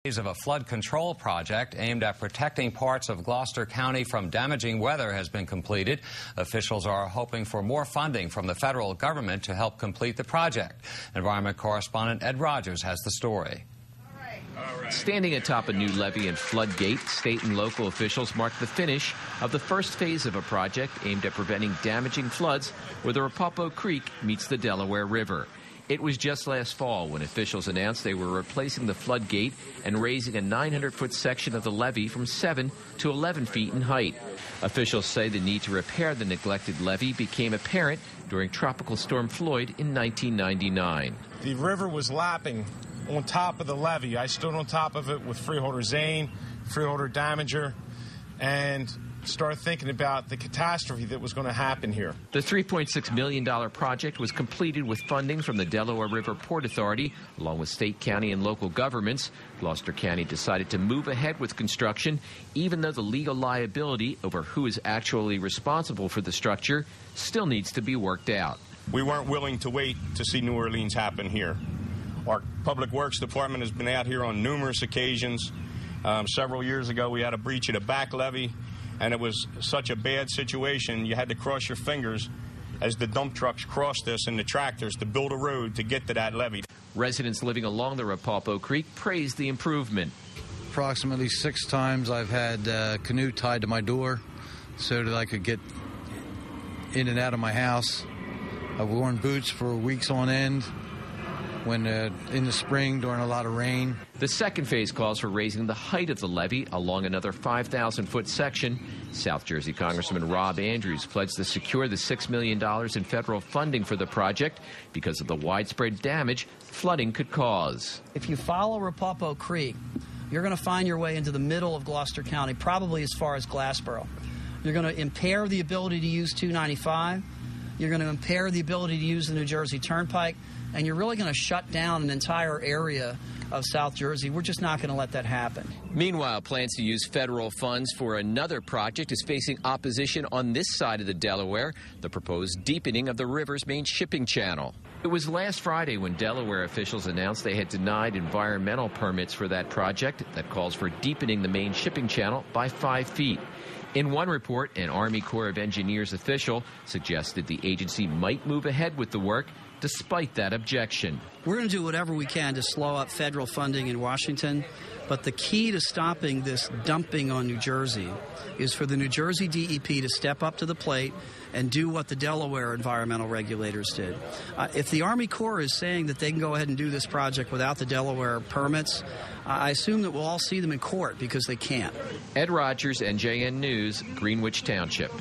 Of a flood control project aimed at protecting parts of Gloucester County from damaging weather has been completed. Officials are hoping for more funding from the federal government to help complete the project. Environment correspondent Ed Rogers has the story. Standing atop a new levee in Floodgates, state and local officials marked the finish of the first phase of a project aimed at preventing damaging floods where the Rapopo Creek meets the Delaware River. It was just last fall when officials announced they were replacing the floodgate and raising a 900-foot section of the levee from 7 to 11 feet in height. Officials say the need to repair the neglected levee became apparent during Tropical Storm Floyd in 1999. The river was lapping on top of the levee. I stood on top of it with freeholder Zane, freeholder Damager, and started thinking about the catastrophe that was going to happen here. The $3.6 million project was completed with funding from the Delaware River Port Authority, along with state, county, and local governments. Gloucester County decided to move ahead with construction, even though the legal liability over who is actually responsible for the structure still needs to be worked out. We weren't willing to wait to see New Orleans happen here. Our Public Works Department has been out here on numerous occasions. Several years ago, we had a breach at a back levee, and it was such a bad situation, you had to cross your fingers as the dump trucks crossed this and the tractors to build a road to get to that levee. Residents living along the Rapopo Creek praised the improvement. Approximately 6 times I've had a canoe tied to my door so that I could get in and out of my house. I've worn boots for weeks on end when in the spring during a lot of rain. The second phase calls for raising the height of the levee along another 5,000-foot section. South Jersey Congressman Rob Andrews pledged to secure the $6 million in federal funding for the project because of the widespread damage flooding could cause. If you follow Rapopo Creek, you're going to find your way into the middle of Gloucester County, probably as far as Glassboro. You're going to impair the ability to use 295. You're going to impair the ability to use the New Jersey Turnpike, and you're really going to shut down an entire area of South Jersey. We're just not going to let that happen. Meanwhile, plans to use federal funds for another project is facing opposition on this side of the Delaware, the proposed deepening of the river's main shipping channel. It was last Friday when Delaware officials announced they had denied environmental permits for that project that calls for deepening the main shipping channel by 5 feet. In one report, an Army Corps of Engineers official suggested the agency might move ahead with the work despite that objection. We're going to do whatever we can to slow up federal funding in Washington, but the key to stopping this dumping on New Jersey is for the New Jersey DEP to step up to the plate and do what the Delaware environmental regulators did. If the Army Corps is saying that they can go ahead and do this project without the Delaware permits, I assume that we'll all see them in court because they can't. Ed Rogers, NJN News, Greenwich Township.